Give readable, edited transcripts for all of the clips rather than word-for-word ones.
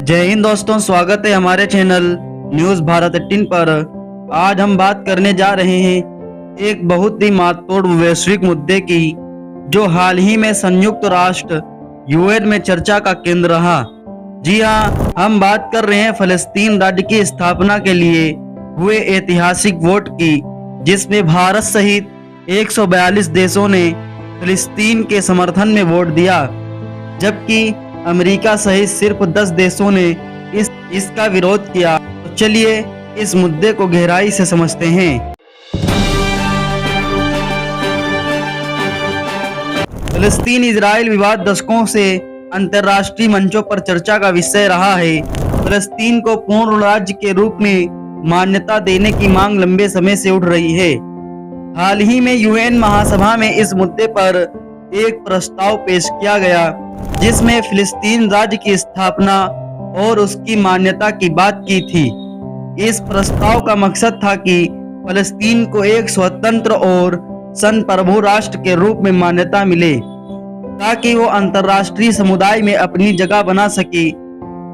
जय हिंद दोस्तों, स्वागत है हमारे चैनल न्यूज़ भारत 18 पर। आज हम बात करने जा रहे हैं एक बहुत ही महत्वपूर्ण वैश्विक मुद्दे की, जो हाल ही में संयुक्त राष्ट्र यूएन में चर्चा का केंद्र रहा। जी हाँ, हम बात कर रहे हैं फलस्तीन राज्य की स्थापना के लिए हुए ऐतिहासिक वोट की, जिसमें भारत सहित 142 देशों ने फलस्तीन के समर्थन में वोट दिया, जबकि अमेरिका सहित सिर्फ 10 देशों ने इसका विरोध किया। तो चलिए इस मुद्दे को गहराई से समझते हैं। फलस्तीन इजराइल विवाद दशकों से अंतर्राष्ट्रीय मंचों पर चर्चा का विषय रहा है। फलस्तीन को पूर्ण राज्य के रूप में मान्यता देने की मांग लंबे समय से उठ रही है। हाल ही में यूएन महासभा में इस मुद्दे पर एक प्रस्ताव पेश किया गया, जिसमें फिलिस्तीन राज्य की स्थापना और उसकी मान्यता की बात की थी। इस प्रस्ताव का मकसद था कि फलस्तीन को एक स्वतंत्र और संप्रभु राष्ट्र के रूप में मान्यता मिले, ताकि वो अंतर्राष्ट्रीय समुदाय में अपनी जगह बना सके।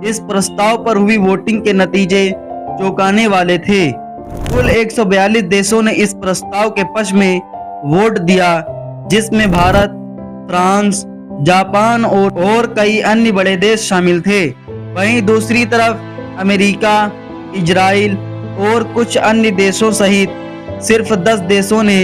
इस प्रस्ताव पर हुई वोटिंग के नतीजे चौंकाने वाले थे। कुल 142 देशों ने इस प्रस्ताव के पक्ष में वोट दिया, जिसमें भारत, फ्रांस, जापान और कई अन्य बड़े देश शामिल थे। वहीं दूसरी तरफ अमेरिका, इजराइल और कुछ अन्य देशों सहित सिर्फ 10 देशों ने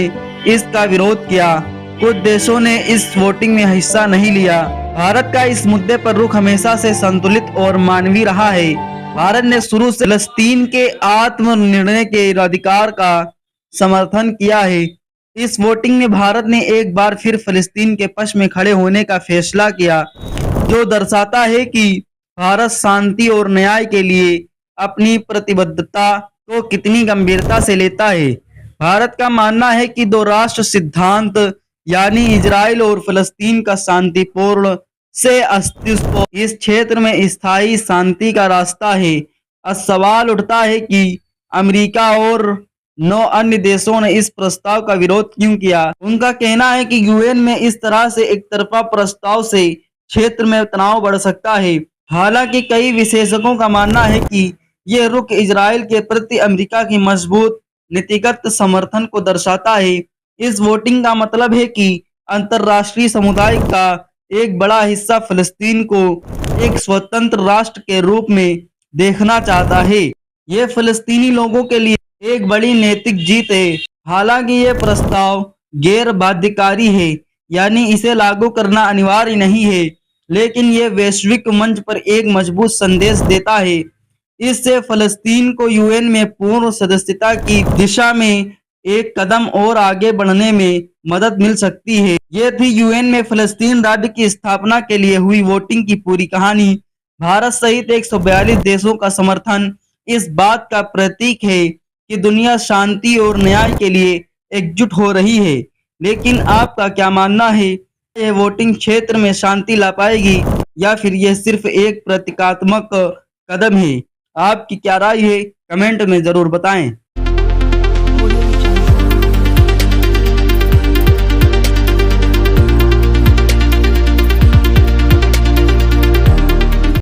इसका विरोध किया। कुछ देशों ने इस वोटिंग में हिस्सा नहीं लिया। भारत का इस मुद्दे पर रुख हमेशा से संतुलित और मानवीय रहा है। भारत ने शुरू से फलस्तीन के आत्मनिर्णय के अधिकार का समर्थन किया है। इस वोटिंग में भारत ने एक बार फिर फलस्तीन के पक्ष में खड़े होने का फैसला किया, जो दर्शाता है कि भारत शांति और न्याय के लिए अपनी प्रतिबद्धता को कितनी गंभीरता से लेता है। भारत का मानना है कि दो राष्ट्र सिद्धांत, यानी इजराइल और फलस्तीन का शांतिपूर्ण से अस्तित्व इस क्षेत्र में स्थायी शांति का रास्ता है। अब सवाल उठता है कि अमेरिका और 9 अन्य देशों ने इस प्रस्ताव का विरोध क्यों किया। उनका कहना है कि यूएन में इस तरह से एक तरफा प्रस्ताव से क्षेत्र में तनाव बढ़ सकता है। हालांकि कई विशेषज्ञों का मानना है कि यह रुख इजराइल के प्रति अमेरिका की मजबूत नीतिगत समर्थन को दर्शाता है। इस वोटिंग का मतलब है कि अंतर्राष्ट्रीय समुदाय का एक बड़ा हिस्सा फलस्तीन को एक स्वतंत्र राष्ट्र के रूप में देखना चाहता है। यह फलस्तीनी लोगों के लिए एक बड़ी नैतिक जीत है। हालांकि यह प्रस्ताव गैर बाध्यकारी है, यानी इसे लागू करना अनिवार्य नहीं है, लेकिन यह वैश्विक मंच पर एक मजबूत संदेश देता है। इससे फलस्तीन को यूएन में पूर्ण सदस्यता की दिशा में एक कदम और आगे बढ़ने में मदद मिल सकती है। यह थी यूएन में फलस्तीन राज्य की स्थापना के लिए हुई वोटिंग की पूरी कहानी। भारत सहित 142 देशों का समर्थन इस बात का प्रतीक है कि दुनिया शांति और न्याय के लिए एकजुट हो रही है। लेकिन आपका क्या मानना है? यह वोटिंग क्षेत्र में शांति ला पाएगी या फिर यह सिर्फ एक प्रतीकात्मक कदम है? आपकी क्या राय है? कमेंट में जरूर बताएं।